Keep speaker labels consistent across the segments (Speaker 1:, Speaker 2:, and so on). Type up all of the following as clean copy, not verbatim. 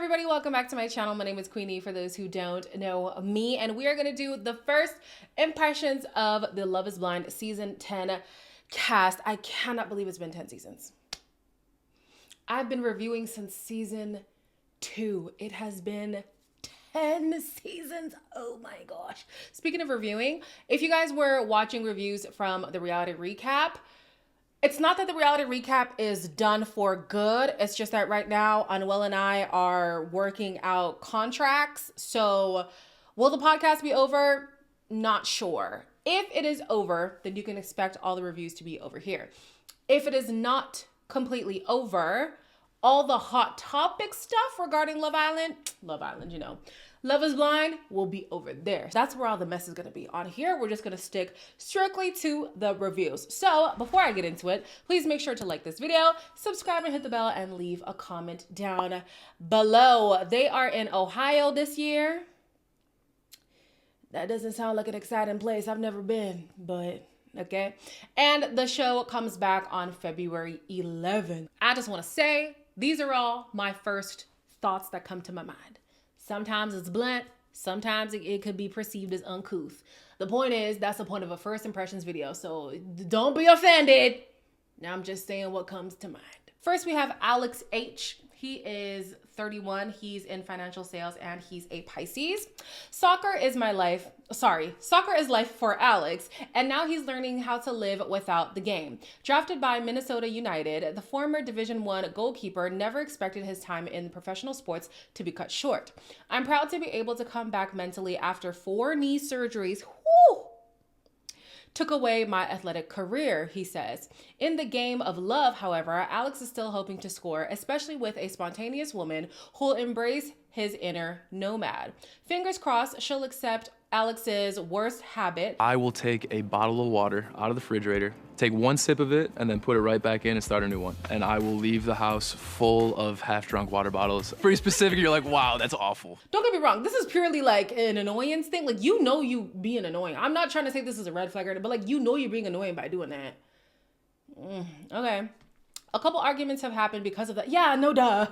Speaker 1: everybody, welcome back to my channel. My name is Queenie for those who don't know me, and we are going to do the first impressions of the Love is Blind season 10 cast. I cannot believe it's been 10 seasons. I've been reviewing since season 2. It has been 10 seasons. Oh my gosh. Speaking of reviewing, if you guys were watching reviews from the reality recap, it's not that the reality recap is done for good. It's just that right now, Anuel and I are working out contracts. So will the podcast be over? Not sure. If it is over, then you can expect all the reviews to be over here. If it is not completely over, all the hot topic stuff regarding Love Island, you know, Love is Blind will be over there. That's where all the mess is going to be. On here, we're just going to stick strictly to the reviews. So before I get into it, please make sure to like this video, subscribe and hit the bell, and leave a comment down below. They are in Ohio this year. That doesn't sound like an exciting place. I've never been, but okay. And the show comes back on February 11th. I just want to say, these are all my first thoughts that come to my mind. Sometimes it's blunt. Sometimes it could be perceived as uncouth. The point is, that's the point of a first impressions video. So don't be offended. Now I'm just saying what comes to mind. First, we have Alex H. He is 31. He's in financial sales and he's a Pisces. Soccer is life for Alex. And now he's learning how to live without the game. Drafted by Minnesota United, the former Division I goalkeeper never expected his time in professional sports to be cut short. I'm proud to be able to come back mentally after 4 knee surgeries. Whew! Took away my athletic career, he says. In the game of love, however, Alex is still hoping to score, especially with a spontaneous woman who'll embrace his inner nomad. Fingers crossed she'll accept Alex's worst habit.
Speaker 2: I will take a bottle of water out of the refrigerator, take 1 sip of it, and then put it right back in and start a new one. And I will leave the house full of half-drunk water bottles. Pretty specific, you're like, wow, that's awful.
Speaker 1: Don't get me wrong, this is purely like an annoyance thing. Like, you know you being annoying. I'm not trying to say this is a red flag, but like, you know you're being annoying by doing that. Okay. A couple arguments have happened because of that. Yeah, no duh.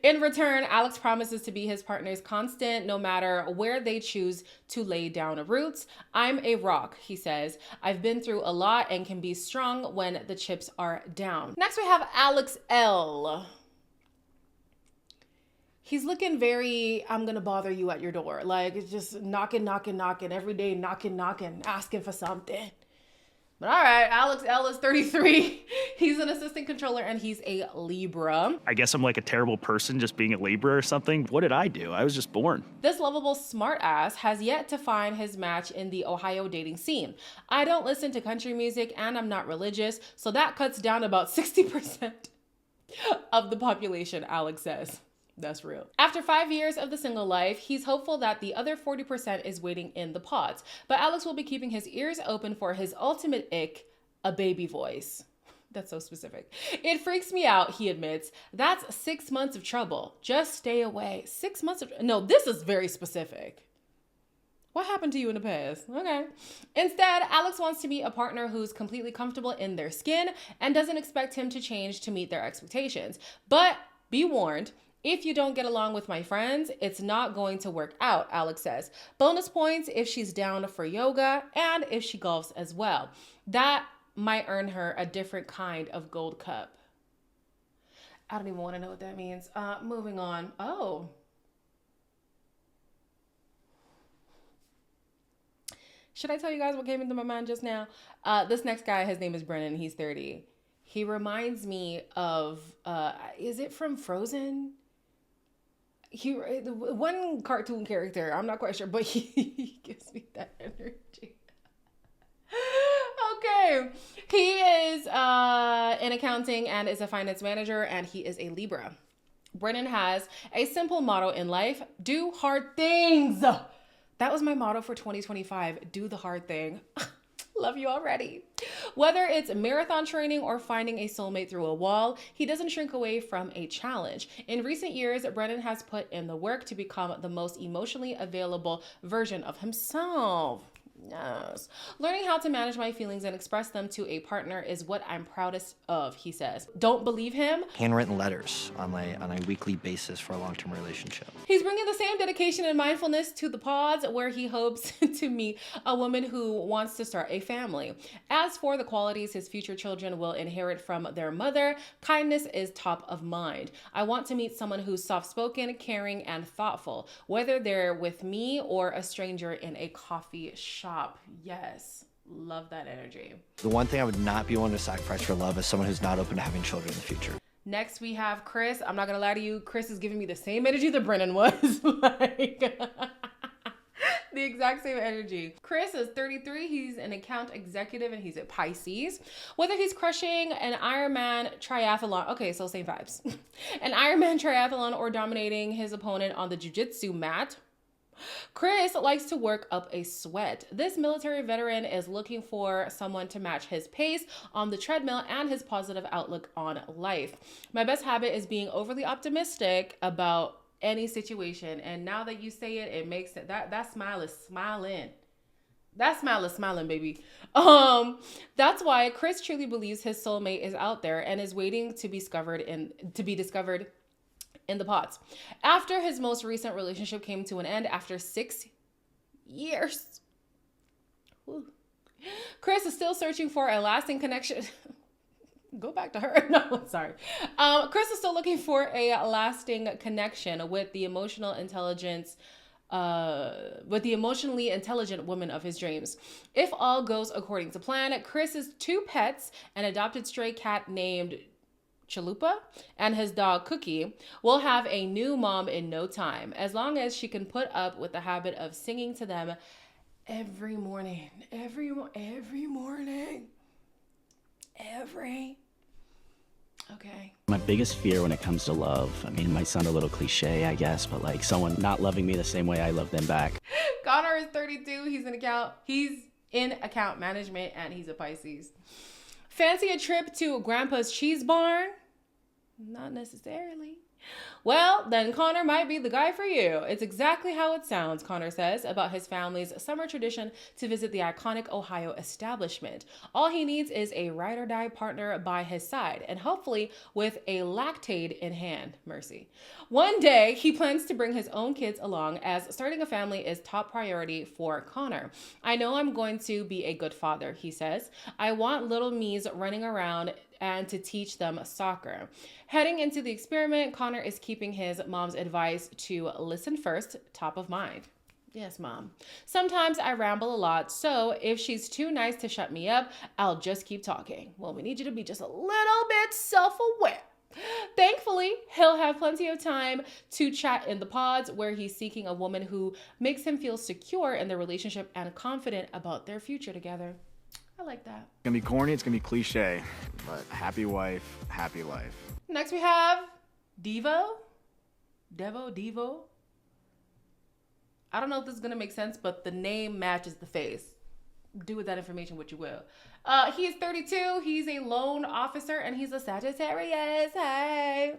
Speaker 1: In return, Alex promises to be his partner's constant no matter where they choose to lay down roots. I'm a rock, he says. I've been through a lot and can be strong when the chips are down. Next, we have Alex L. He's looking very, I'm gonna bother you at your door. Like, it's just knocking, every day knocking, asking for something. But all right, Alex L is 33. He's an assistant controller and he's a Libra.
Speaker 3: I guess I'm like a terrible person just being a Libra or something. What did I do? I was just born.
Speaker 1: This lovable smartass has yet to find his match in the Ohio dating scene. I don't listen to country music and I'm not religious, so that cuts down about 60% of the population, Alex says. That's real. After 5 years of the single life, he's hopeful that the other 40% is waiting in the pods. But Alex will be keeping his ears open for his ultimate ick, a baby voice. That's so specific. It freaks me out, he admits. That's 6 months of trouble. Just stay away. 6 months of... No, this is very specific. What happened to you in the past? Okay. Instead, Alex wants to meet a partner who's completely comfortable in their skin and doesn't expect him to change to meet their expectations. But be warned, if you don't get along with my friends, it's not going to work out, Alex says. Bonus points if she's down for yoga and if she golfs as well. That might earn her a different kind of gold cup. I don't even want to know what that means. Moving on. Oh. Should I tell you guys what came into my mind just now? This next guy, his name is Brennan. He's 30. He reminds me of, is it from Frozen? One cartoon character, I'm not quite sure, but he gives me that energy. Okay. He is in accounting and is a finance manager, and he is a Libra. Brennan has a simple motto in life: do hard things. That was my motto for 2025. Do the hard thing. Love you already. Whether it's marathon training or finding a soulmate through a wall, he doesn't shrink away from a challenge. In recent years, Brennan has put in the work to become the most emotionally available version of himself. Yes. Learning how to manage my feelings and express them to a partner is what I'm proudest of, he says. Don't believe him.
Speaker 4: Handwritten letters on a weekly basis for a long-term relationship.
Speaker 1: He's bringing the same dedication and mindfulness to the pods where he hopes to meet a woman who wants to start a family. As for the qualities his future children will inherit from their mother, kindness is top of mind. I want to meet someone who's soft-spoken, caring, and thoughtful, whether they're with me or a stranger in a coffee shop. Yes. Love that energy.
Speaker 4: The one thing I would not be willing to sacrifice for love is someone who's not open to having children in the future.
Speaker 1: Next, we have Chris. I'm not going to lie to you. Chris is giving me the same energy that Brennan was. Like, the exact same energy. Chris is 33. He's an account executive and he's a Pisces. Whether he's crushing an Ironman triathlon. Okay, so same vibes. An Ironman triathlon or dominating his opponent on the jiu-jitsu mat, Chris likes to work up a sweat. This military veteran is looking for someone to match his pace on the treadmill and his positive outlook on life. My best habit is being overly optimistic about any situation. And now that you say it, it makes it that smile is smiling. That smile is smiling, baby. That's why Chris truly believes his soulmate is out there and is waiting to be discovered in the pots. After his most recent relationship came to an end after 6 years, Chris is still searching for a lasting connection. Go back to her. No, sorry. Chris is still looking for a lasting connection with the emotionally intelligent woman of his dreams. If all goes according to plan, Chris's 2 pets, an adopted stray cat named Chalupa and his dog Cookie, will have a new mom in no time, as long as she can put up with the habit of singing to them every morning. Okay.
Speaker 3: My biggest fear when it comes to love, I mean, it might sound a little cliche, I guess, but like someone not loving me the same way I love them back.
Speaker 1: Connor is 32. He's in account management and he's a Pisces. Fancy a trip to Grandpa's cheese barn? Not necessarily. Well, then Connor might be the guy for you. It's exactly how it sounds, Connor says about his family's summer tradition to visit the iconic Ohio establishment. All he needs is a ride or die partner by his side, and hopefully with a lactaid in hand. Mercy. One day, he plans to bring his own kids along, as starting a family is top priority for Connor. I know I'm going to be a good father, he says. I want little me's running around and to teach them soccer. Heading into the experiment, Connor is keeping his mom's advice to listen first top of mind. Yes, Mom. Sometimes I ramble a lot, so if she's too nice to shut me up, I'll just keep talking. Well, we need you to be just a little bit self-aware. Thankfully, he'll have plenty of time to chat in the pods, where he's seeking a woman who makes him feel secure in their relationship and confident about their future together. I like that.
Speaker 5: It's gonna be corny, it's gonna be cliche, but happy wife, happy life.
Speaker 1: Next we have Devo. Devo. I don't know if this is gonna make sense, but the name matches the face. Do with that information what you will. He is 32. He's a loan officer and he's a Sagittarius. Hey.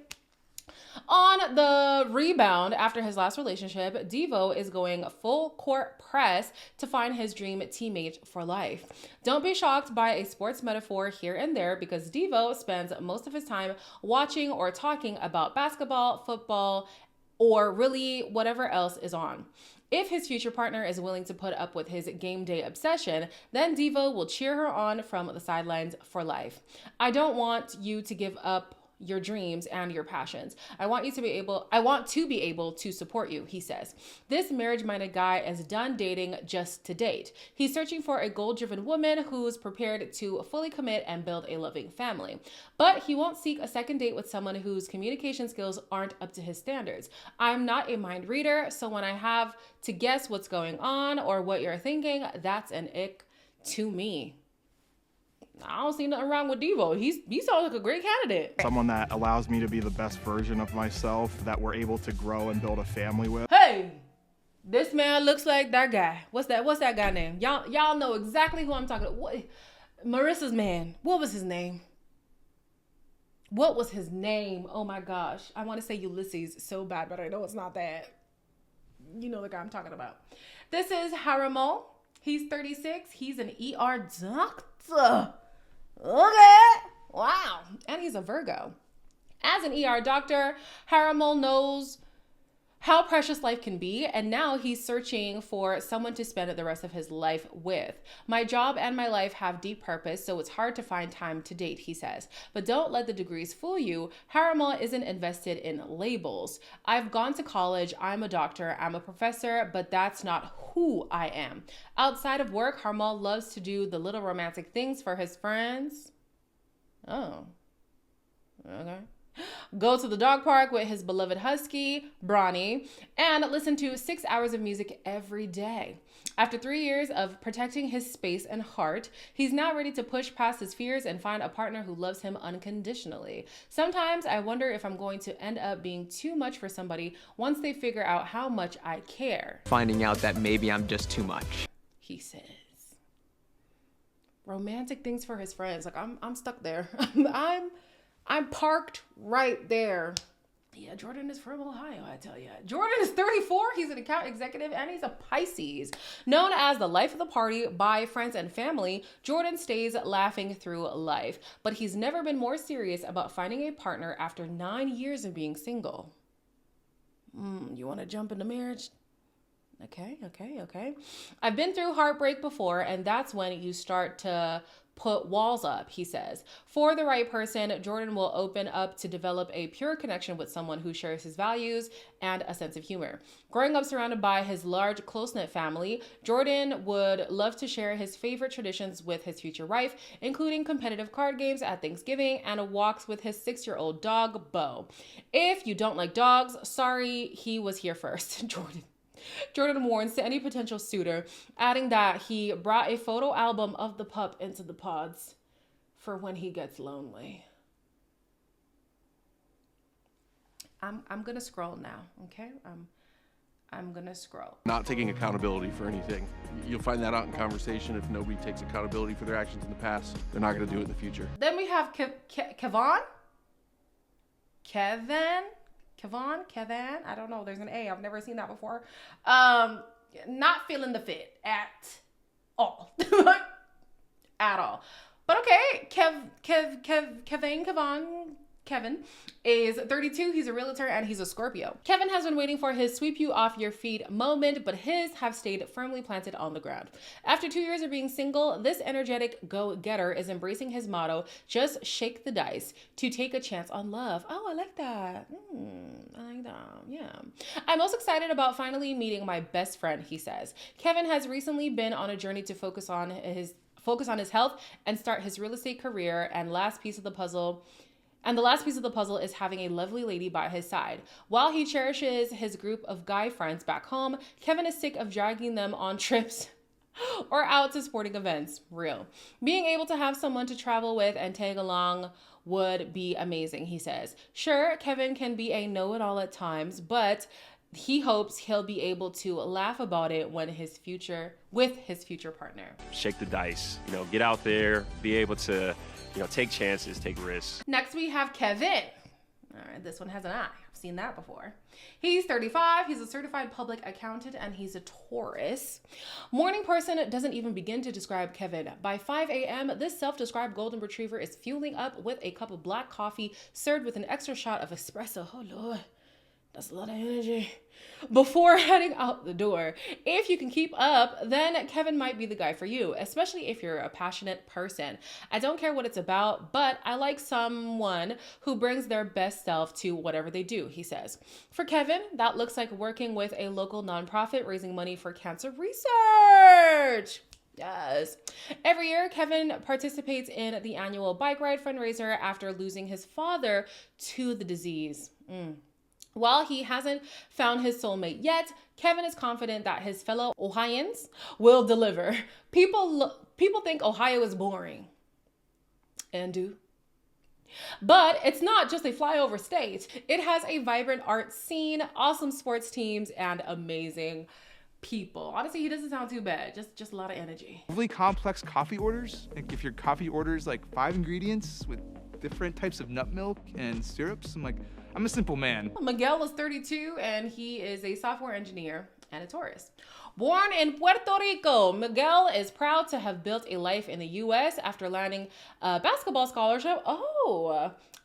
Speaker 1: On the rebound after his last relationship, Devo is going full court press to find his dream teammate for life. Don't be shocked by a sports metaphor here and there, because Devo spends most of his time watching or talking about basketball, football, or really whatever else is on. If his future partner is willing to put up with his game day obsession, then Devo will cheer her on from the sidelines for life. I don't want you to give up your dreams and your passions. I want to be able to support you, he says. This marriage-minded guy is done dating just to date. He's searching for a goal-driven woman who's prepared to fully commit and build a loving family. But he won't seek a second date with someone whose communication skills aren't up to his standards. I'm not a mind reader, so when I have to guess what's going on or what you're thinking, that's an ick to me. I don't see nothing wrong with Devo. He sounds like a great candidate.
Speaker 5: Someone that allows me to be the best version of myself, that we're able to grow and build a family with.
Speaker 1: Hey, this man looks like that guy. What's that guy name? Y'all know exactly who I'm talking about. What? Marissa's man. What was his name? Oh my gosh. I want to say Ulysses so bad, but I know it's not that. You know the guy I'm talking about. This is Haramo. He's 36. He's an ER doctor. Okay. Wow. And he's a Virgo. As an ER doctor, Harimal knows how precious life can be, and now he's searching for someone to spend the rest of his life with. My job and my life have deep purpose, so it's hard to find time to date, he says. But don't let the degrees fool you. Harimal isn't invested in labels. I've gone to college, I'm a doctor, I'm a professor, but that's not who I am. Outside of work, Harimal loves to do the little romantic things for his friends. Oh, okay. Go to the dog park with his beloved husky, Bronny, and listen to 6 hours of music every day. After 3 years of protecting his space and heart, he's now ready to push past his fears and find a partner who loves him unconditionally. Sometimes I wonder if I'm going to end up being too much for somebody once they figure out how much I care.
Speaker 6: Finding out that maybe I'm just too much,
Speaker 1: he says. Romantic things for his friends. Like I'm stuck there. I'm parked right there. Yeah, Jordan is from Ohio, I tell you. Jordan is 34. He's an account executive and he's a Pisces. Known as the life of the party by friends and family, Jordan stays laughing through life. But he's never been more serious about finding a partner after 9 years of being single. You want to jump into marriage? Okay. I've been through heartbreak before, and that's when you start to put walls up, he says. For the right person, Jordan will open up to develop a pure connection with someone who shares his values and a sense of humor. Growing up surrounded by his large, close-knit family, Jordan would love to share his favorite traditions with his future wife, including competitive card games at Thanksgiving and walks with his 6-year-old dog, Bo. If you don't like dogs, sorry, he was here first, Jordan warns to any potential suitor, adding that he brought a photo album of the pup into the pods for when he gets lonely. I'm gonna scroll now, okay? I'm gonna scroll.
Speaker 7: Not taking accountability for anything. You'll find that out in conversation. If nobody takes accountability for their actions in the past, they're not gonna do it in the future.
Speaker 1: Then we have Kevin, I don't know, there's an A, I've never seen that before. Not feeling the fit at all. At all. But okay, Kevin is 32, he's a realtor, and he's a Scorpio. Kevin has been waiting for his sweep you off your feet moment, but his have stayed firmly planted on the ground. After 2 years of being single, this energetic go-getter is embracing his motto, just shake the dice, to take a chance on love. Oh, I like that. I like that, yeah. I'm most excited about finally meeting my best friend, he says. Kevin has recently been on a journey to focus on his health and start his real estate career, and the last piece of the puzzle is having a lovely lady by his side. While he cherishes his group of guy friends back home, Kevin is sick of dragging them on trips or out to sporting events. Real. Being able to have someone to travel with and tag along would be amazing, he says. Sure, Kevin can be a know-it-all at times, but he hopes he'll be able to laugh about it with his future partner.
Speaker 8: Shake the dice, get out there, be able to, take chances, take risks.
Speaker 1: Next we have Kevin. All right, this one has an I. I've seen that before. He's 35. He's a certified public accountant and he's a Taurus. Morning person doesn't even begin to describe Kevin. By 5 a.m., this self-described golden retriever is fueling up with a cup of black coffee served with an extra shot of espresso. Oh, Lord. That's a lot of energy. Before heading out the door. If you can keep up, then Kevin might be the guy for you, especially if you're a passionate person. I don't care what it's about, but I like someone who brings their best self to whatever they do, he says. For Kevin, that looks like working with a local nonprofit raising money for cancer research. Yes. Every year, Kevin participates in the annual bike ride fundraiser after losing his father to the disease. While he hasn't found his soulmate yet, Kevin is confident that his fellow Ohioans will deliver. People think Ohio is boring. And do. But it's not just a flyover state. It has a vibrant art scene, awesome sports teams, and amazing people. Honestly, he doesn't sound too bad. Just a lot of energy.
Speaker 9: Really complex coffee orders. Like if your coffee orders like 5 ingredients with different types of nut milk and syrups, I'm a simple man.
Speaker 1: Miguel is 32 and he is a software engineer. and a Taurus. Born in Puerto Rico, Miguel is proud to have built a life in the U.S. after landing a basketball scholarship.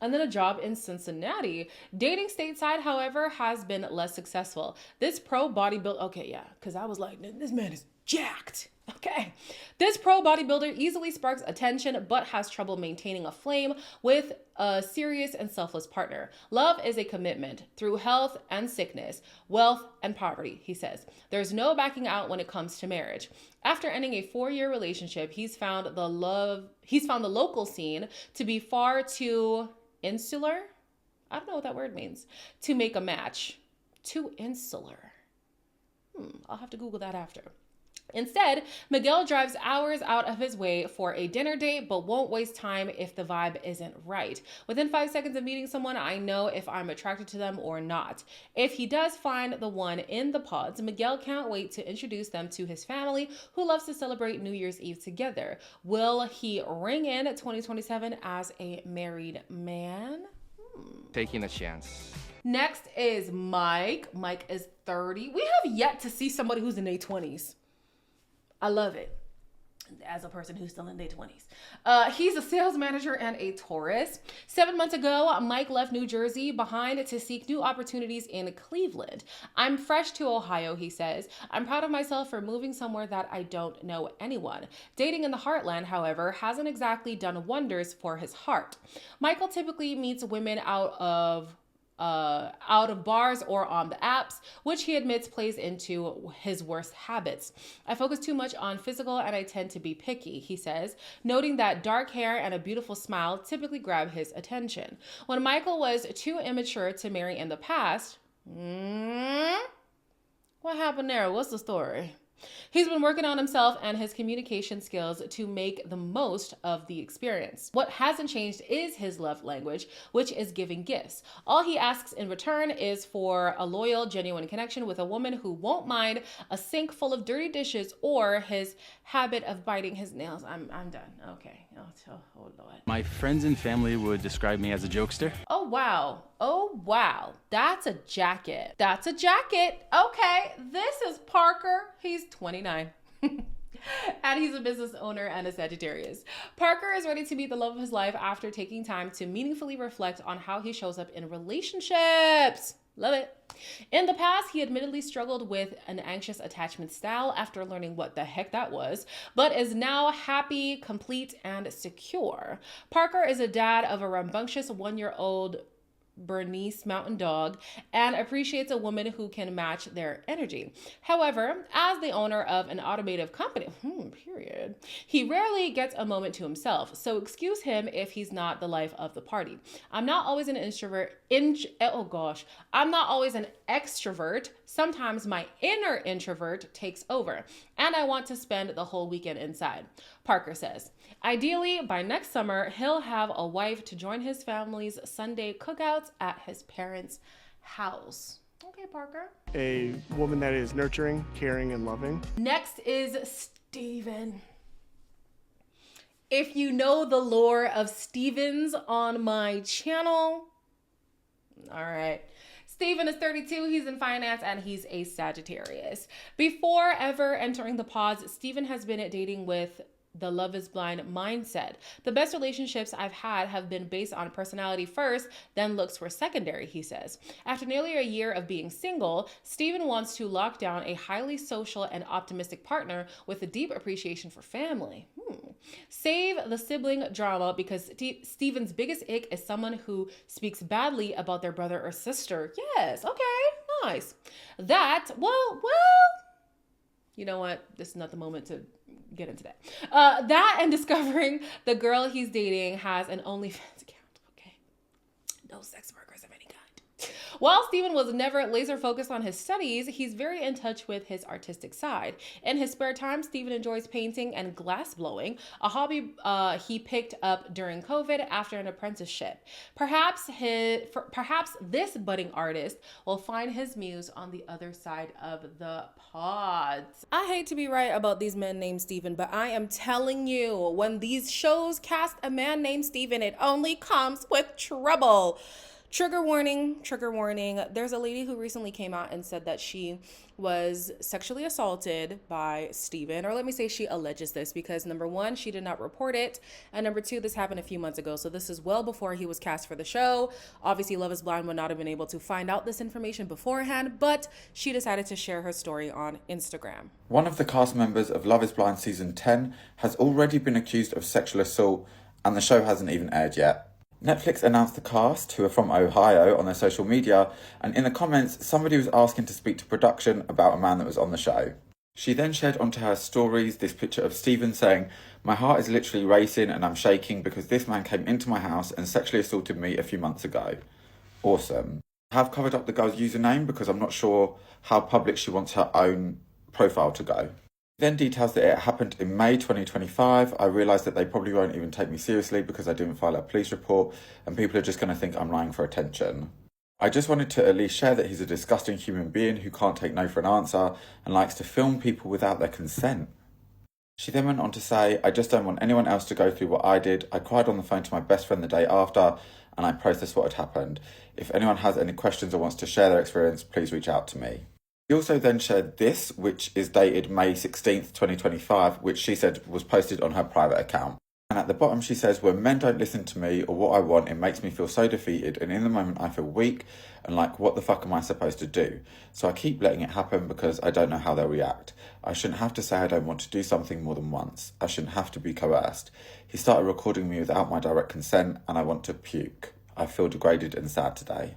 Speaker 1: And then a job in Cincinnati. Dating stateside, however, has been less successful. This pro bodybuilder, because I was like, this man is jacked. Okay. This pro bodybuilder easily sparks attention, but has trouble maintaining a flame with a serious and selfless partner. Love is a commitment through health and sickness, wealth and poverty, he says. There's no backing out when it comes to marriage. After ending a 4-year relationship, he's found the local scene to be far too insular. I don't know what that word means. To make a match. Too insular. I'll have to Google that after. Instead, Miguel drives hours out of his way for a dinner date, but won't waste time if the vibe isn't right. Within 5 seconds of meeting someone, I know if I'm attracted to them or not. If he does find the one in the pods, Miguel can't wait to introduce them to his family, who loves to celebrate New Year's Eve together. Will he ring in 2027 as a married man?
Speaker 10: Taking a chance.
Speaker 1: Next is Mike. Mike is 30. We have yet to see somebody who's in their 20s. I love it. As a person who's still in their 20s. He's a sales manager and a Taurus. 7 months ago, Mike left New Jersey behind to seek new opportunities in Cleveland. I'm fresh to Ohio, he says. I'm proud of myself for moving somewhere that I don't know anyone. Dating in the heartland, however, hasn't exactly done wonders for his heart. Michael typically meets women out of bars or on the apps, which he admits plays into his worst habits. I focus too much on physical and I tend to be picky, he says, noting that dark hair and a beautiful smile typically grab his attention. When Michael was too immature to marry in the past, what happened there? What's the story? He's been working on himself and his communication skills to make the most of the experience. What hasn't changed is his love language, which is giving gifts. All he asks in return is for a loyal, genuine connection with a woman who won't mind a sink full of dirty dishes or his habit of biting his nails. I'm done. Okay. Oh Lord.
Speaker 3: My friends and family would describe me as a jokester.
Speaker 1: Oh, wow. That's a jacket. Okay. This is Parker. He's 29. And he's a business owner and a Sagittarius. Parker is ready to meet the love of his life after taking time to meaningfully reflect on how he shows up in relationships. Love it. In the past, he admittedly struggled with an anxious attachment style after learning what the heck that was, but is now happy, complete, and secure. Parker is a dad of a rambunctious 1-year-old Bernese mountain dog and appreciates a woman who can match their energy. However, as the owner of an automotive company, he rarely gets a moment to himself, so excuse him if he's not the life of the party. I'm not always an extrovert. Sometimes my inner introvert takes over, and I want to spend the whole weekend inside, Parker says. Ideally, by next summer, he'll have a wife to join his family's Sunday cookouts at his parents' house. Okay, Parker.
Speaker 11: A woman that is nurturing, caring, and loving.
Speaker 1: Next is Steven. If you know the lore of Stevens on my channel, all right. Steven is 32, he's in finance, and he's a Sagittarius. Before ever entering the pods, Steven has been dating with the Love is Blind mindset. The best relationships I've had have been based on personality first, then looks were secondary, he says. After nearly a year of being single, Steven wants to lock down a highly social and optimistic partner with a deep appreciation for family. Save the sibling drama because Steven's biggest ick is someone who speaks badly about their brother or sister. Yes, okay, nice. Well, you know what? This is not the moment to get into that. That and discovering the girl he's dating has an OnlyFans account. Okay. No sex workers of any kind. While Steven was never laser focused on his studies, he's very in touch with his artistic side. In his spare time, Steven enjoys painting and glass blowing, a hobby he picked up during COVID after an apprenticeship. Perhaps this budding artist will find his muse on the other side of the pods. I hate to be right about these men named Steven, but I am telling you, when these shows cast a man named Steven, it only comes with trouble. Trigger warning, trigger warning. There's a lady who recently came out and said that she was sexually assaulted by Steven, or let me say she alleges this because number one, she did not report it, and number two, this happened a few months ago. So this is well before he was cast for the show. Obviously, Love is Blind would not have been able to find out this information beforehand, but she decided to share her story on Instagram.
Speaker 12: One of the cast members of Love is Blind season 10 has already been accused of sexual assault, and the show hasn't even aired yet. Netflix announced the cast, who are from Ohio, on their social media, and in the comments, somebody was asking to speak to production about a man that was on the show. She then shared onto her stories this picture of Steven saying, "My heart is literally racing and I'm shaking because this man came into my house and sexually assaulted me a few months ago." Awesome. I have covered up the girl's username because I'm not sure how public she wants her own profile to go. Then details that it happened in May 2025. I realised that they probably won't even take me seriously because I didn't file a police report and people are just going to think I'm lying for attention. I just wanted to at least share that he's a disgusting human being who can't take no for an answer and likes to film people without their consent. She then went on to say, "I just don't want anyone else to go through what I did. I cried on the phone to my best friend the day after and I processed what had happened. If anyone has any questions or wants to share their experience, please reach out to me." He also then shared this, which is dated May 16th, 2025, which she said was posted on her private account. And at the bottom she says, "When men don't listen to me or what I want, it makes me feel so defeated, and in the moment I feel weak and like, what the fuck am I supposed to do? So I keep letting it happen because I don't know how they'll react. I shouldn't have to say I don't want to do something more than once. I shouldn't have to be coerced. He started recording me without my direct consent and I want to puke. I feel degraded and sad today."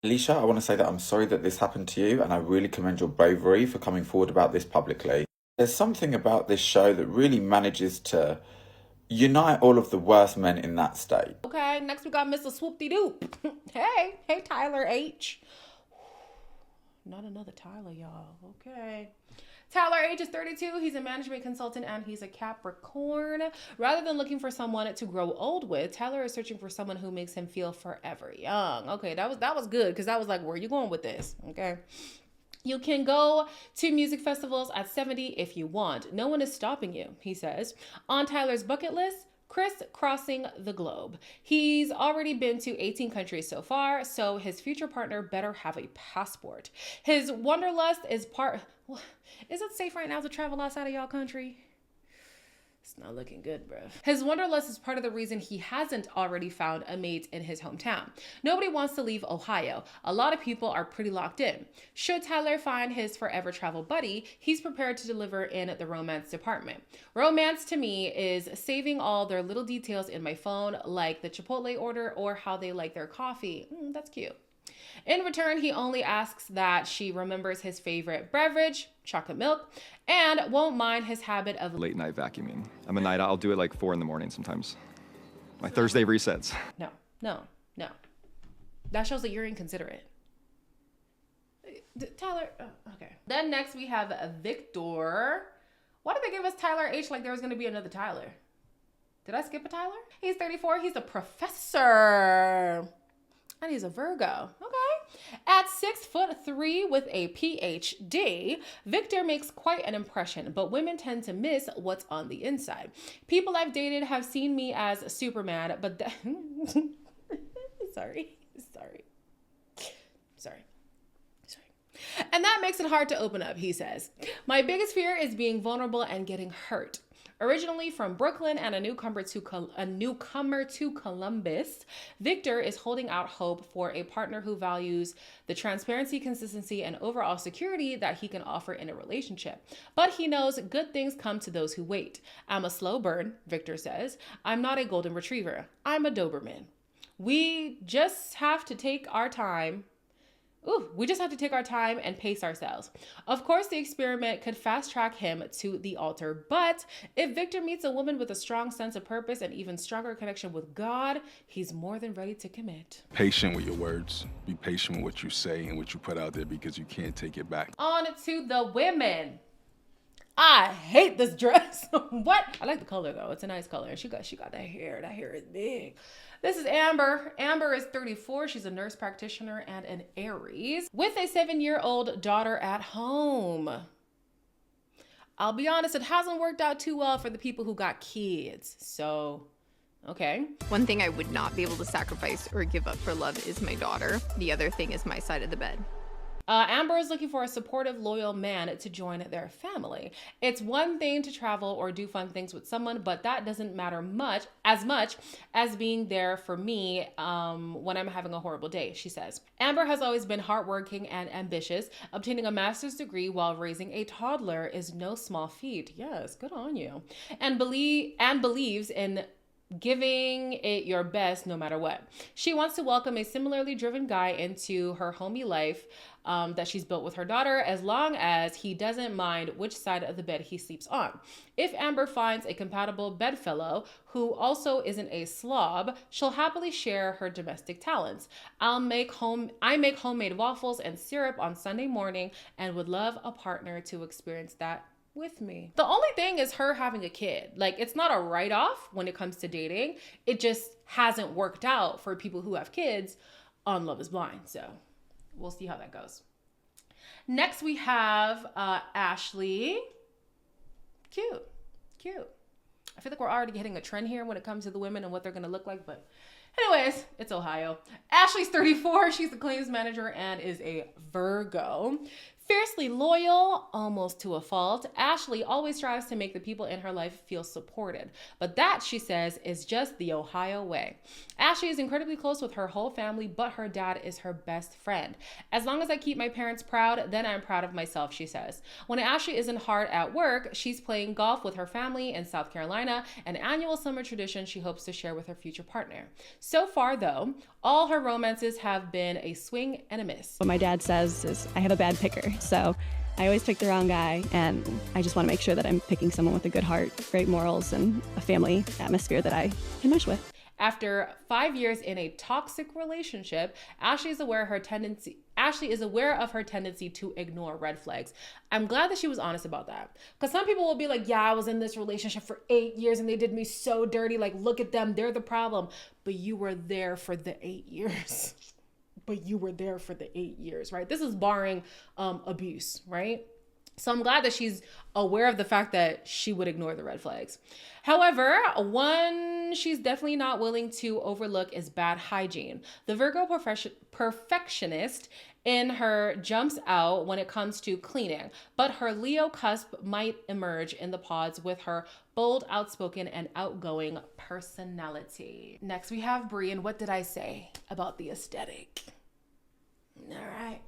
Speaker 12: Alicia, I want to say that I'm sorry that this happened to you and I really commend your bravery for coming forward about this publicly. There's something about this show that really manages to unite all of the worst men in that state.
Speaker 1: Okay, next we got Mr. Swoop-de-Doop. Hey Tyler H. Not another Tyler, y'all. Okay. Tyler H is 32. He's a management consultant and he's a Capricorn. Rather than looking for someone to grow old with, Tyler is searching for someone who makes him feel forever young. Okay, that was good because that was like, where are you going with this? Okay. You can go to music festivals at 70 if you want. No one is stopping you, he says. On Tyler's bucket list, crisscrossing the globe. He's already been to 18 countries so far, so his future partner better have a passport. His wanderlust is Is it safe right now to travel outside of y'all country? It's not looking good, bruh. His wanderlust is part of the reason he hasn't already found a mate in his hometown. Nobody wants to leave Ohio. A lot of people are pretty locked in. Should Tyler find his forever travel buddy, he's prepared to deliver in the romance department. Romance to me is saving all their little details in my phone, like the Chipotle order or how they like their coffee. That's cute. In return, he only asks that she remembers his favorite beverage, chocolate milk, and won't mind his habit of
Speaker 13: late night vacuuming. I'm a night owl. I'll do it like 4 a.m. sometimes. My Thursday resets.
Speaker 1: No. That shows that you're inconsiderate. Tyler, okay. Then next we have Victor. Why did they give us Tyler H like there was going to be another Tyler? Did I skip a Tyler? He's 34. He's a professor. And he's a Virgo. Okay. At 6'3" with a PhD, Victor makes quite an impression, but women tend to miss what's on the inside. People I've dated have seen me as Superman, but sorry. And that makes it hard to open up, he says. My biggest fear is being vulnerable and getting hurt. Originally from Brooklyn and a newcomer to Columbus, Victor is holding out hope for a partner who values the transparency, consistency, and overall security that he can offer in a relationship. But he knows good things come to those who wait. I'm a slow burn, Victor says. I'm not a golden retriever. I'm a Doberman. We just have to take our time and pace ourselves. Of course, the experiment could fast track him to the altar, but if Victor meets a woman with a strong sense of purpose and even stronger connection with God, he's more than ready to commit.
Speaker 14: Patient with your words. Be patient with what you say and what you put out there because you can't take it back.
Speaker 1: On to the women. I hate this dress. What? I like the color though. It's a nice color. She got that hair. That hair is big. This is Amber. Amber is 34. She's a nurse practitioner and an Aries with a 7-year-old daughter at home. I'll be honest, it hasn't worked out too well for the people who got kids. So Okay.
Speaker 15: One thing I would not be able to sacrifice or give up for love is my daughter. The other thing is my side of the bed.
Speaker 1: Amber is looking for a supportive, loyal man to join their family. It's one thing to travel or do fun things with someone, but that doesn't matter much as being there for me when I'm having a horrible day, she says. Amber has always been hardworking and ambitious. Obtaining a master's degree while raising a toddler is no small feat. Yes, good on you. And believes in giving it your best no matter what. She wants to welcome a similarly driven guy into her homey life that she's built with her daughter, as long as he doesn't mind which side of the bed he sleeps on. If Amber finds a compatible bedfellow who also isn't a slob, she'll happily share her domestic talents. I make homemade waffles and syrup on Sunday morning and would love a partner to experience that with me. The only thing is her having a kid. Like, it's not a write-off when it comes to dating. It just hasn't worked out for people who have kids on Love is Blind. So we'll see how that goes. Next we have Ashley. Cute. I feel like we're already hitting a trend here when it comes to the women and what they're gonna look like, but anyways, it's Ohio. Ashley's 34. She's the claims manager and is a Virgo. Fiercely loyal, almost to a fault, Ashley always strives to make the people in her life feel supported. But that, she says, is just the Ohio way. Ashley is incredibly close with her whole family, but her dad is her best friend. As long as I keep my parents proud, then I'm proud of myself, she says. When Ashley isn't hard at work, she's playing golf with her family in South Carolina, an annual summer tradition she hopes to share with her future partner. So far, though, all her romances have been a swing and a miss.
Speaker 16: What my dad says is I have a bad picker, so I always pick the wrong guy, and I just want to make sure that I'm picking someone with a good heart, great morals, and a family atmosphere that I can mesh with.
Speaker 1: After 5 years in a toxic relationship, Ashley is aware of her tendency to ignore red flags. I'm glad that she was honest about that. Because some people will be like, yeah, I was in this relationship for 8 years and they did me so dirty. Like, look at them. They're the problem. But you were there for the 8 years. Right? This is barring abuse, right? So I'm glad that she's aware of the fact that she would ignore the red flags. However, one she's definitely not willing to overlook is bad hygiene. The Virgo perfectionist in her jumps out when it comes to cleaning, but her Leo cusp might emerge in the pods with her bold, outspoken, and outgoing personality. Next, we have Brie, and what did I say about the aesthetic? All right.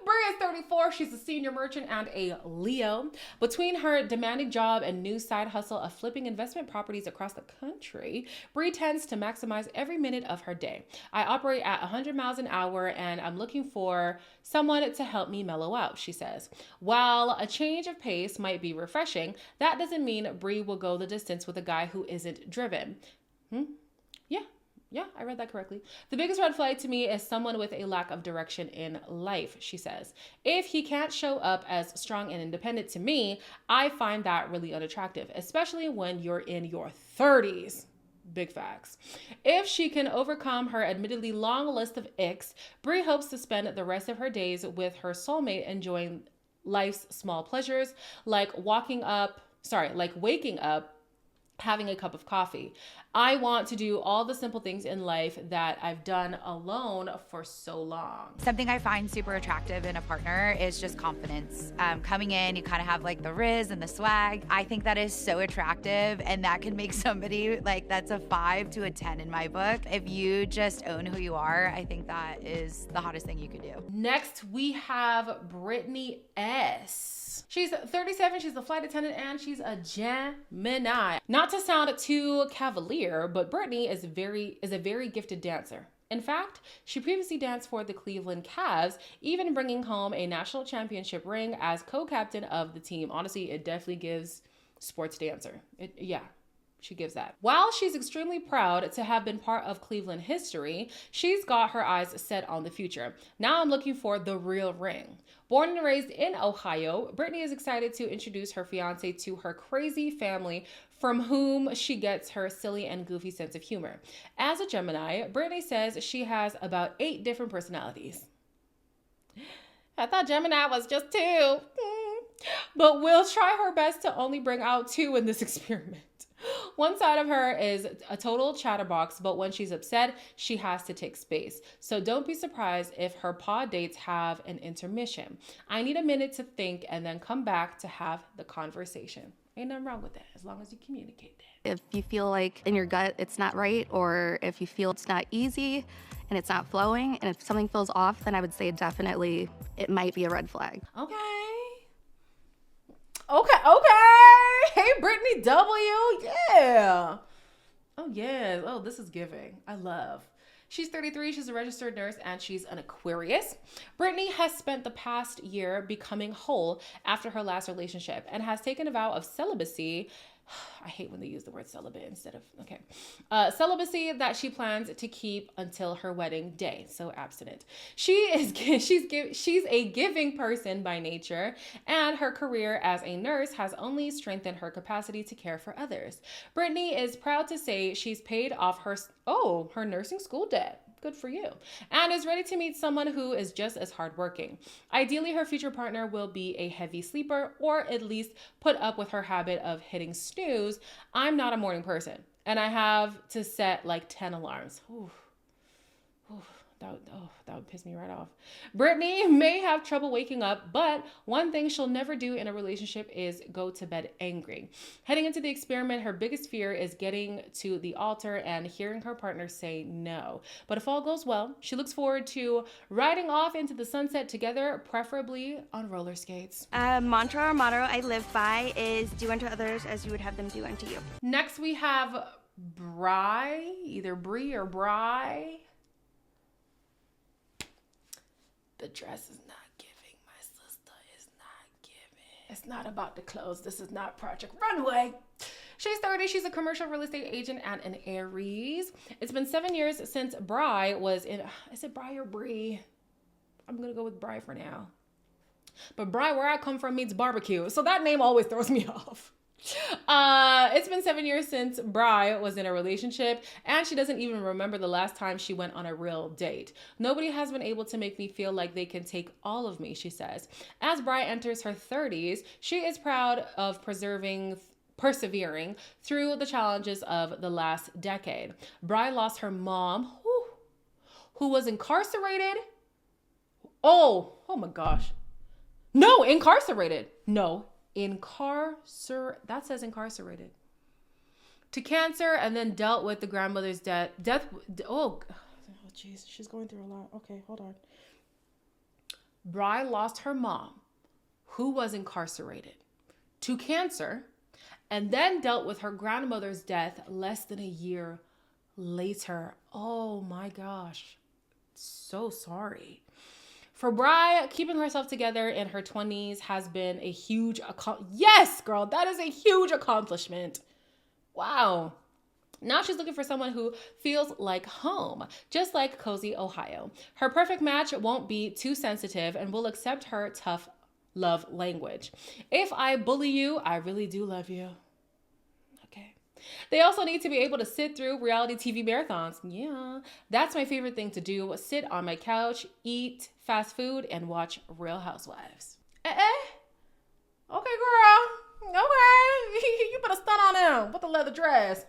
Speaker 1: Brie is 34. She's a senior merchant and a Leo. Between her demanding job and new side hustle of flipping investment properties across the country, Brie tends to maximize every minute of her day. I operate at 100 miles an hour and I'm looking for someone to help me mellow out, she says. While a change of pace might be refreshing, that doesn't mean Brie will go the distance with a guy who isn't driven. Yeah, I read that correctly. The biggest red flag to me is someone with a lack of direction in life, she says. If he can't show up as strong and independent to me, I find that really unattractive, especially when you're in your 30s. Big facts. If she can overcome her admittedly long list of icks, Brie hopes to spend the rest of her days with her soulmate enjoying life's small pleasures, like waking up, having a cup of coffee. I want to do all the simple things in life that I've done alone for so long.
Speaker 17: Something I find super attractive in a partner is just confidence. Coming in, you kind of have like the rizz and the swag. I think that is so attractive, and that can make somebody like that's a 5 to a 10 in my book. If you just own who you are, I think that is the hottest thing you could do.
Speaker 1: Next, we have Brittany S. She's 37, she's a flight attendant, and she's a Gemini. Not to sound too cavalier, but Brittany is a very gifted dancer. In fact, she previously danced for the Cleveland Cavs, even bringing home a national championship ring as co-captain of the team. Honestly, it definitely gives sports dancer. She gives that. While she's extremely proud to have been part of Cleveland history, she's got her eyes set on the future. Now I'm looking for the real ring. Born and raised in Ohio, Brittany is excited to introduce her fiance to her crazy family, from whom she gets her silly and goofy sense of humor. As a Gemini, Brittany says she has about 8 different personalities. I thought Gemini was just 2. But will try her best to only bring out 2 in this experiment. One side of her is a total chatterbox, but when she's upset, she has to take space. So don't be surprised if her pod dates have an intermission. I need a minute to think and then come back to have the conversation. Ain't nothing wrong with that as long as you communicate that.
Speaker 18: If you feel like in your gut it's not right, or if you feel it's not easy and it's not flowing, and if something feels off, then I would say definitely it might be a red flag.
Speaker 1: Okay. Hey, Brittany W. Yeah. Oh, yeah. Oh, this is giving. I love. She's 33, she's a registered nurse, and she's an Aquarius. Brittany has spent the past year becoming whole after her last relationship and has taken a vow of celibacy. I hate when they use the word celibate instead of, okay. Celibacy that she plans to keep until her wedding day, so abstinent. She's a giving person by nature, and her career as a nurse has only strengthened her capacity to care for others. Brittany is proud to say she's paid off her nursing school debt. Good for you. And is ready to meet someone who is just as hardworking. Ideally, her future partner will be a heavy sleeper, or at least put up with her habit of hitting snooze. I'm not a morning person, and I have to set like 10 alarms. That would piss me right off. Brittany may have trouble waking up, but one thing she'll never do in a relationship is go to bed angry. Heading into the experiment, her biggest fear is getting to the altar and hearing her partner say no. But if all goes well, she looks forward to riding off into the sunset together, preferably on roller skates.
Speaker 19: Mantra or motto I live by is do unto others as you would have them do unto you.
Speaker 1: Next we have Bri, either Bri or Bri. The dress is not giving, my sister. Is not giving. It's not about the clothes. This is not Project Runway. She's 30. She's a commercial real estate agent and an Aries. It's been 7 years since Bri was in. Is it Bri or Bri? I'm going to go with Bri for now. But Bri, where I come from, means barbecue. So that name always throws me off. It's been 7 years since Bri was in a relationship, and she doesn't even remember the last time she went on a real date. Nobody has been able to make me feel like they can take all of me, she says. As Bri enters her 30s, she is proud of persevering through the challenges of the last decade. Bri lost her mom, who was incarcerated. Oh my gosh. No, incarcerated. No. That says incarcerated. To cancer, and then dealt with the grandmother's death. Oh, jeez, she's going through a lot. Okay, hold on. Bri lost her mom, who was incarcerated, to cancer, and then dealt with her grandmother's death less than a year later. Oh my gosh. So sorry. For Bri, keeping herself together in her 20s has been a huge yes, girl, that is a huge accomplishment. Wow. Now she's looking for someone who feels like home, just like Cozy, Ohio. Her perfect match won't be too sensitive and will accept her tough love language. If I bully you, I really do love you. They also need to be able to sit through reality TV marathons. Yeah, that's my favorite thing to do. Sit on my couch, eat fast food, and watch Real Housewives. Okay, girl. Okay, you better stunt on them with the leather dress.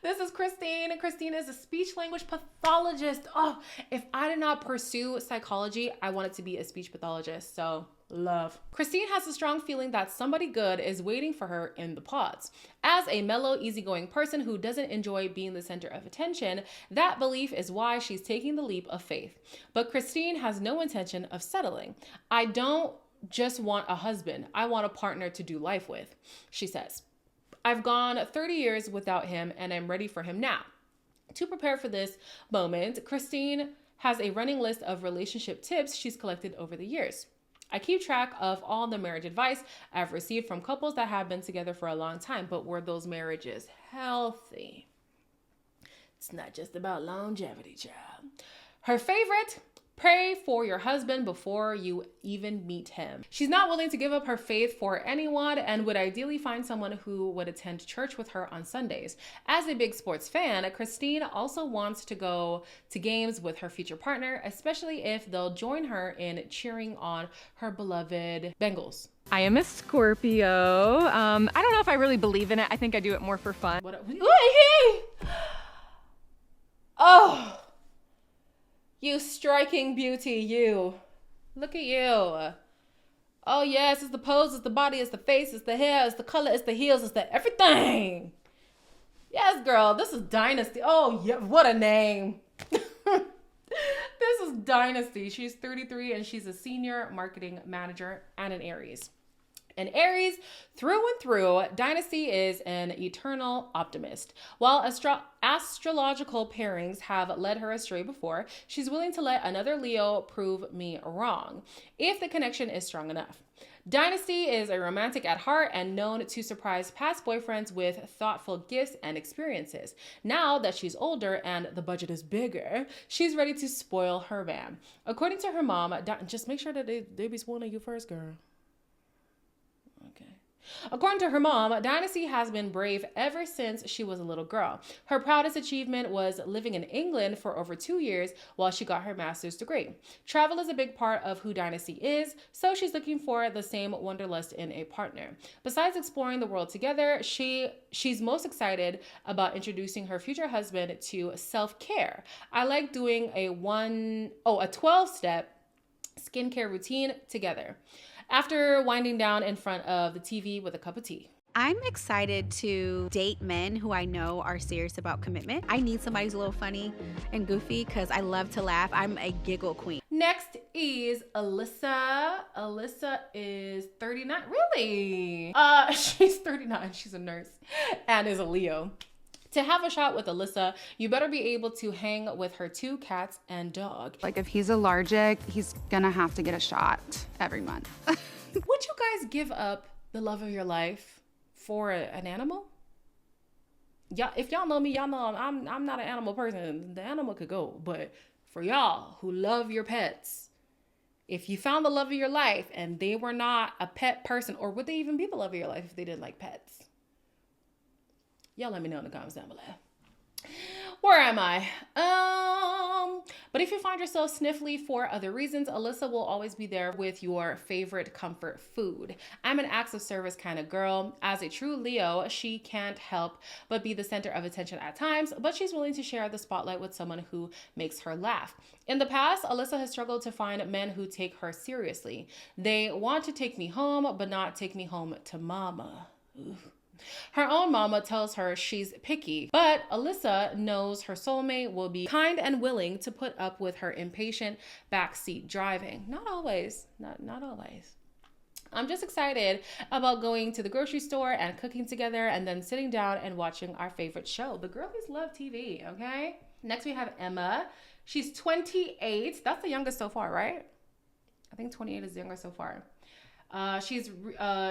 Speaker 1: This is Christine, and Christine is a speech language pathologist. Oh, if I did not pursue psychology, I wanted to be a speech pathologist. So love. Christine has a strong feeling that somebody good is waiting for her in the pods. As a mellow, easygoing person who doesn't enjoy being the center of attention, that belief is why she's taking the leap of faith. But Christine has no intention of settling. I don't just want a husband. I want a partner to do life with, she says. I've gone 30 years without him, and I'm ready for him now. To prepare for this moment, Christine has a running list of relationship tips she's collected over the years. I keep track of all the marriage advice I've received from couples that have been together for a long time, but were those marriages healthy? It's not just about longevity, child. Her favorite, Pray for your husband before you even meet him. She's not willing to give up her faith for anyone and would ideally find someone who would attend church with her on Sundays. As a big sports fan, Christine also wants to go to games with her future partner, especially if they'll join her in cheering on her beloved Bengals.
Speaker 20: I am a Scorpio. I don't know if I really believe in it. I think I do it more for fun.
Speaker 1: Oh, you striking beauty, you. Look at you. Oh yes, it's the pose, it's the body, it's the face, it's the hair, it's the color, it's the heels, it's the everything. Yes, girl, this is Dynasty. Oh yeah, what a name. This is Dynasty. She's 33 and she's a senior marketing manager and an Aries. An Aries through and through, Dynasty is an eternal optimist. While astrological pairings have led her astray before, she's willing to let another Leo prove me wrong, if the connection is strong enough. Dynasty is a romantic at heart and known to surprise past boyfriends with thoughtful gifts and experiences. Now that she's older and the budget is bigger, she's ready to spoil her man. According to her mom, just make sure that they be spoiling you first, girl. According to her mom, Dynasty has been brave ever since she was a little girl. Her proudest achievement was living in England for over 2 years while she got her master's degree. Travel is a big part of who Dynasty is, so she's looking for the same wanderlust in a partner. Besides exploring the world together, she's most excited about introducing her future husband to self-care. I like doing a 12-step skincare routine together, after winding down in front of the TV with a cup of tea.
Speaker 21: I'm excited to date men who I know are serious about commitment. I need somebody who's a little funny and goofy because I love to laugh. I'm a giggle queen.
Speaker 1: Next is Alyssa. Alyssa is 39. Really? She's 39. She's a nurse and is a Leo. To have a shot with Alyssa, you better be able to hang with her 2 cats and dog.
Speaker 22: Like if he's allergic, he's gonna have to get a shot every month.
Speaker 1: Would you guys give up the love of your life for an animal? Yeah, if y'all know me, y'all know I'm not an animal person. The animal could go, but for y'all who love your pets, if you found the love of your life and they were not a pet person, or would they even be the love of your life if they didn't like pets? Y'all let me know in the comments down below. Where am I? But if you find yourself sniffly for other reasons, Alyssa will always be there with your favorite comfort food. I'm an acts of service kind of girl. As a true Leo, she can't help but be the center of attention at times, but she's willing to share the spotlight with someone who makes her laugh. In the past, Alyssa has struggled to find men who take her seriously. They want to take me home, but not take me home to mama. Ooh. Her own mama tells her she's picky, but Alyssa knows her soulmate will be kind and willing to put up with her impatient backseat driving. Not always, not always. I'm just excited about going to the grocery store and cooking together and then sitting down and watching our favorite show. The girlies love TV, okay? Next we have Emma. She's 28. That's the youngest so far, right? I think 28 is the youngest so far. She's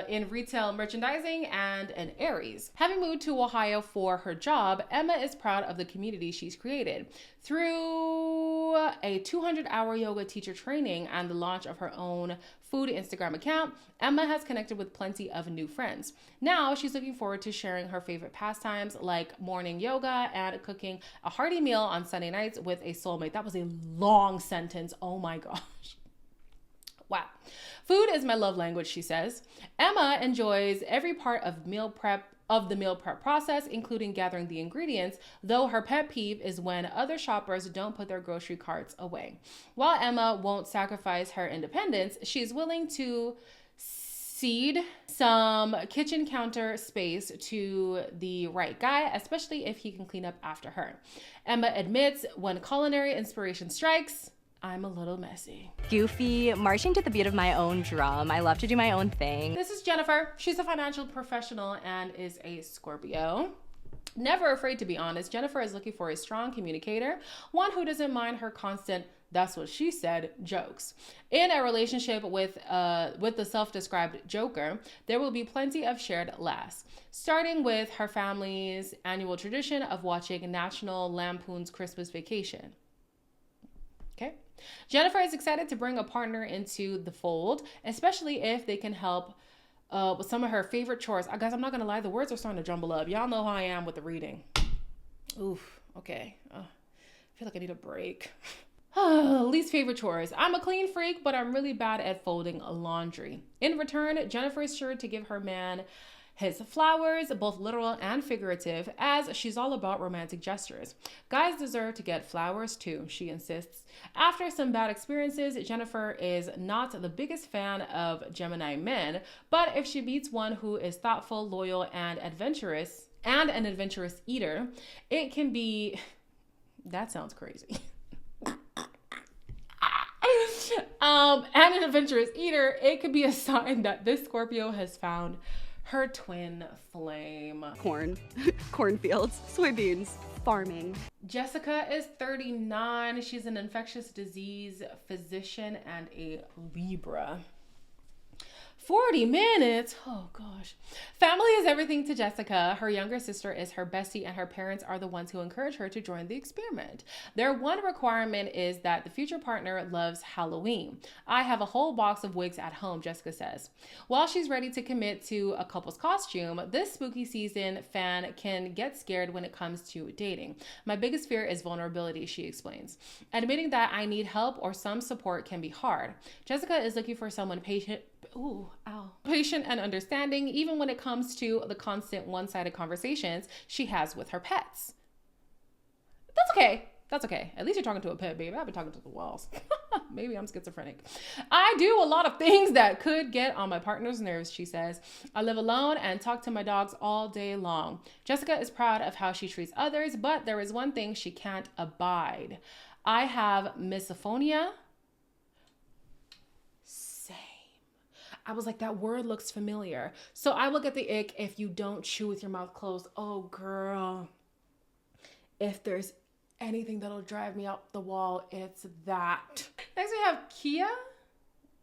Speaker 1: in retail merchandising and an Aries. Having moved to Ohio for her job, Emma is proud of the community she's created. Through a 200-hour yoga teacher training and the launch of her own food Instagram account, Emma has connected with plenty of new friends. Now she's looking forward to sharing her favorite pastimes like morning yoga and cooking a hearty meal on Sunday nights with a soulmate. That was a long sentence. Oh my gosh. Wow. Food is my love language, she says. Emma enjoys every part of the meal prep process, including gathering the ingredients, though her pet peeve is when other shoppers don't put their grocery carts away. While Emma won't sacrifice her independence, she's willing to cede some kitchen counter space to the right guy, especially if he can clean up after her. Emma admits when culinary inspiration strikes, I'm a little messy.
Speaker 23: Goofy, marching to the beat of my own drum. I love to do my own thing.
Speaker 1: This is Jennifer. She's a financial professional and is a Scorpio. Never afraid to be honest, Jennifer is looking for a strong communicator, one who doesn't mind her constant "that's what she said" jokes. In a relationship with the self-described joker, there will be plenty of shared laughs, starting with her family's annual tradition of watching National Lampoon's Christmas Vacation. Okay. Jennifer is excited to bring a partner into the fold, especially if they can help with some of her favorite chores. Guys, I'm not gonna lie, the words are starting to jumble up. Y'all know how I am with the reading. Oof, okay. I feel like I need a break. Least favorite chores. I'm a clean freak, but I'm really bad at folding laundry. In return, Jennifer is sure to give her man his flowers, both literal and figurative, as she's all about romantic gestures. Guys deserve to get flowers too, she insists. After some bad experiences, Jennifer is not the biggest fan of Gemini men, but if she meets one who is thoughtful, loyal, and adventurous, and an adventurous eater, it can be... That sounds crazy. And an adventurous eater, it could be a sign that this Scorpio has found her twin flame.
Speaker 16: Corn, cornfields, soybeans, farming.
Speaker 1: Jessica is 39. She's an infectious disease physician and a Libra. 40 minutes. Oh gosh. Family is everything to Jessica. Her younger sister is her bestie, and her parents are the ones who encourage her to join the experiment. Their one requirement is that the future partner loves Halloween. I have a whole box of wigs at home, Jessica says. While she's ready to commit to a couple's costume, this spooky season fan can get scared when it comes to dating. My biggest fear is vulnerability, she explains. Admitting that I need help or some support can be hard. Jessica is looking for someone patient and understanding, even when it comes to the constant one-sided conversations she has with her pets. That's okay. That's okay. At least you're talking to a pet, baby. I've been talking to the walls. Maybe I'm schizophrenic. I do a lot of things that could get on my partner's nerves, she says. I live alone and talk to my dogs all day long. Jessica is proud of how she treats others, but there is one thing she can't abide. I have misophonia. I was like, that word looks familiar. So I will get the ick if you don't chew with your mouth closed. Oh, girl. If there's anything that'll drive me up the wall, it's that. Next, we have Kia.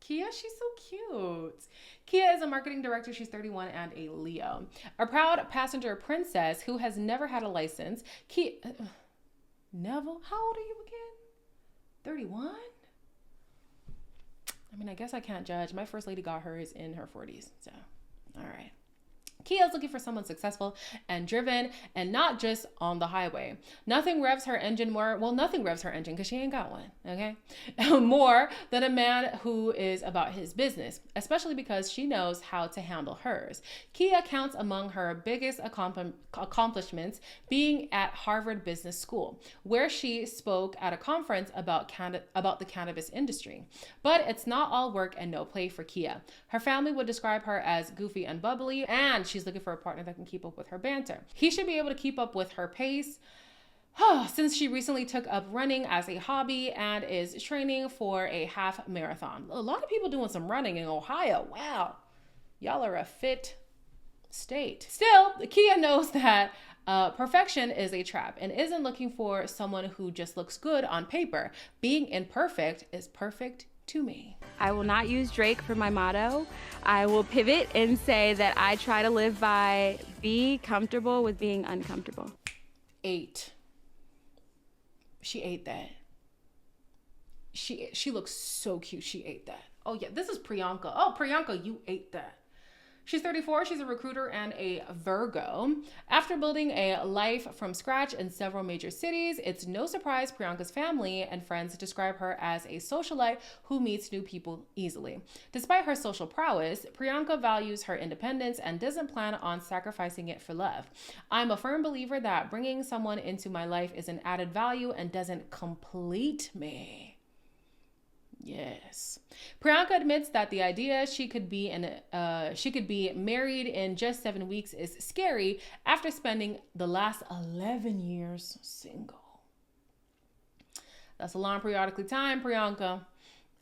Speaker 1: Kia, she's so cute. Kia is a marketing director. She's 31 and a Leo. A proud passenger princess who has never had a license. Kia, Neville, how old are you again? 31? I mean, I guess I can't judge. My first lady got hers in her 40s. So, all right. Kia's looking for someone successful and driven and not just on the highway. Nothing revs her engine because she ain't got one, okay? More than a man who is about his business, especially because she knows how to handle hers. Kia counts among her biggest accomplishments being at Harvard Business School, where she spoke at a conference about the cannabis industry. But it's not all work and no play for Kia. Her family would describe her as goofy and bubbly, and she's looking for a partner that can keep up with her banter. He should be able to keep up with her pace since she recently took up running as a hobby and is training for a half marathon. A lot of people doing some running in Ohio. Wow. Y'all are a fit state. Still, Kia knows that perfection is a trap and isn't looking for someone who just looks good on paper. Being imperfect is perfect to me.
Speaker 21: I will not use Drake for my motto. I will pivot and say that I try to live by be comfortable with being uncomfortable.
Speaker 1: 8. She ate that. She looks so cute. She ate that. Oh yeah, this is Priyanka. Oh, Priyanka, you ate that. She's 34, she's a recruiter and a Virgo. After building a life from scratch in several major cities, it's no surprise Priyanka's family and friends describe her as a socialite who meets new people easily. Despite her social prowess, Priyanka values her independence and doesn't plan on sacrificing it for love. I'm a firm believer that bringing someone into my life is an added value and doesn't complete me. Yes. Priyanka admits that the idea she could be married in just 7 weeks is scary after spending the last 11 years single. That's a long periodically time, Priyanka.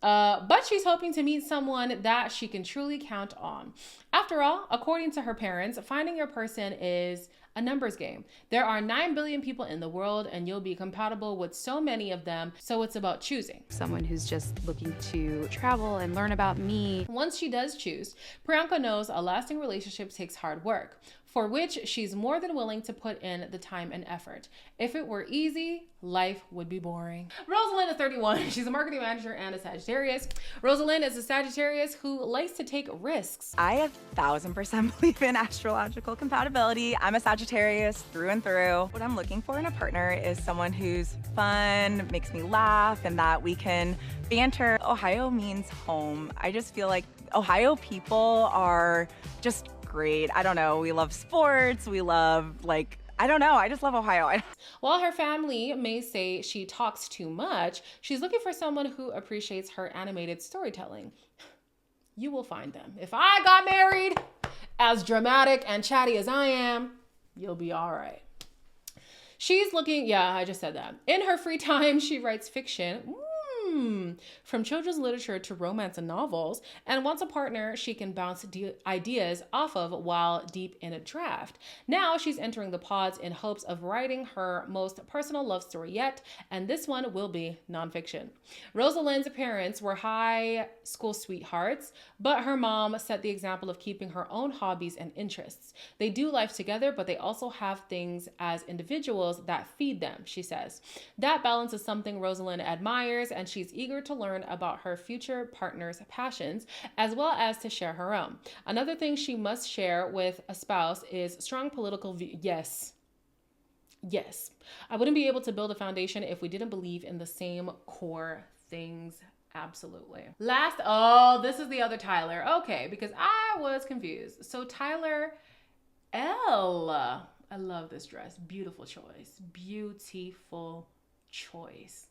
Speaker 1: But she's hoping to meet someone that she can truly count on. After all, according to her parents, finding your person is a numbers game. There are 9 billion people in the world and you'll be compatible with so many of them, so it's about choosing.
Speaker 22: Someone who's just looking to travel and learn about me.
Speaker 1: Once she does choose, Priyanka knows a lasting relationship takes hard work. for which she's more than willing to put in the time and effort. If it were easy, life would be boring. Rosalind is 31. She's a marketing manager and a Sagittarius. Rosalind is a Sagittarius who likes to take risks.
Speaker 2: I 1000% believe in astrological compatibility. I'm a Sagittarius through and through. What I'm looking for in a partner is someone who's fun, makes me laugh, and that we can banter. Ohio means home. I just feel like Ohio people are just great. I don't know. We love sports. We love, like, I don't know. I just love Ohio.
Speaker 1: While her family may say she talks too much, she's looking for someone who appreciates her animated storytelling. You will find them. If I got married, as dramatic and chatty as I am, you'll be all right. She's looking, yeah, I just said that. In her free time, she writes fiction. From children's literature to romance and novels, and wants a partner she can bounce ideas off of while deep in a draft. Now she's entering the pods in hopes of writing her most personal love story yet, and this one will be nonfiction. Rosalind's parents were high school sweethearts, but her mom set the example of keeping her own hobbies and interests. They do life together, but they also have things as individuals that feed them, she says. That balance is something Rosalind admires, and she's eager to learn about her future partner's passions, as well as to share her own. Another thing she must share with a spouse is strong political view. Yes. I wouldn't be able to build a foundation if we didn't believe in the same core things. Absolutely. Last, this is the other Tyler. Okay, because I was confused. So Tyler L. I love this dress. Beautiful choice. Beautiful choice.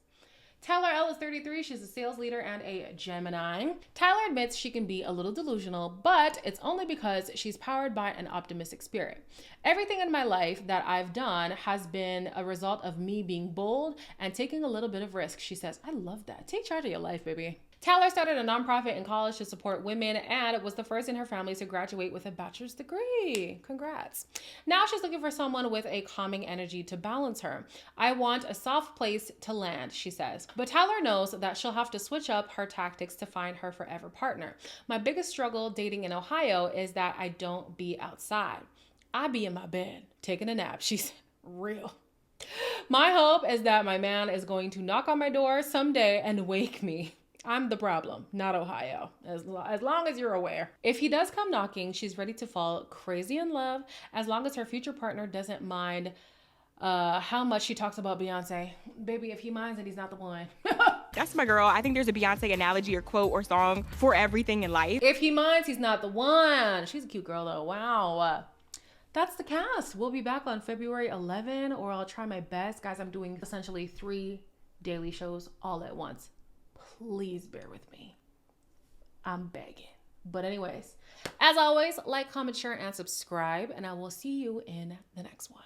Speaker 1: Tyler L is 33. She's a sales leader and a Gemini. Tyler admits she can be a little delusional, but it's only because she's powered by an optimistic spirit. Everything in my life that I've done has been a result of me being bold and taking a little bit of risk, she says. I love that. Take charge of your life, baby. Tyler started a nonprofit in college to support women and was the first in her family to graduate with a bachelor's degree. Congrats. Now she's looking for someone with a calming energy to balance her. I want a soft place to land, she says. But Tyler knows that she'll have to switch up her tactics to find her forever partner. My biggest struggle dating in Ohio is that I don't be outside. I be in my bed taking a nap. She's real. My hope is that my man is going to knock on my door someday and wake me. I'm the problem, not Ohio, as long as you're aware. If he does come knocking, she's ready to fall crazy in love as long as her future partner doesn't mind how much she talks about Beyonce. Baby, if he minds it, he's not the one.
Speaker 2: That's my girl. I think there's a Beyonce analogy or quote or song for everything in life.
Speaker 1: If he minds, he's not the one. She's a cute girl though, wow. That's the cast. We'll be back on February 11, or I'll try my best. Guys, I'm doing essentially 3 daily shows all at once. Please bear with me. I'm begging. But anyways, as always, like, comment, share, and subscribe, and I will see you in the next one.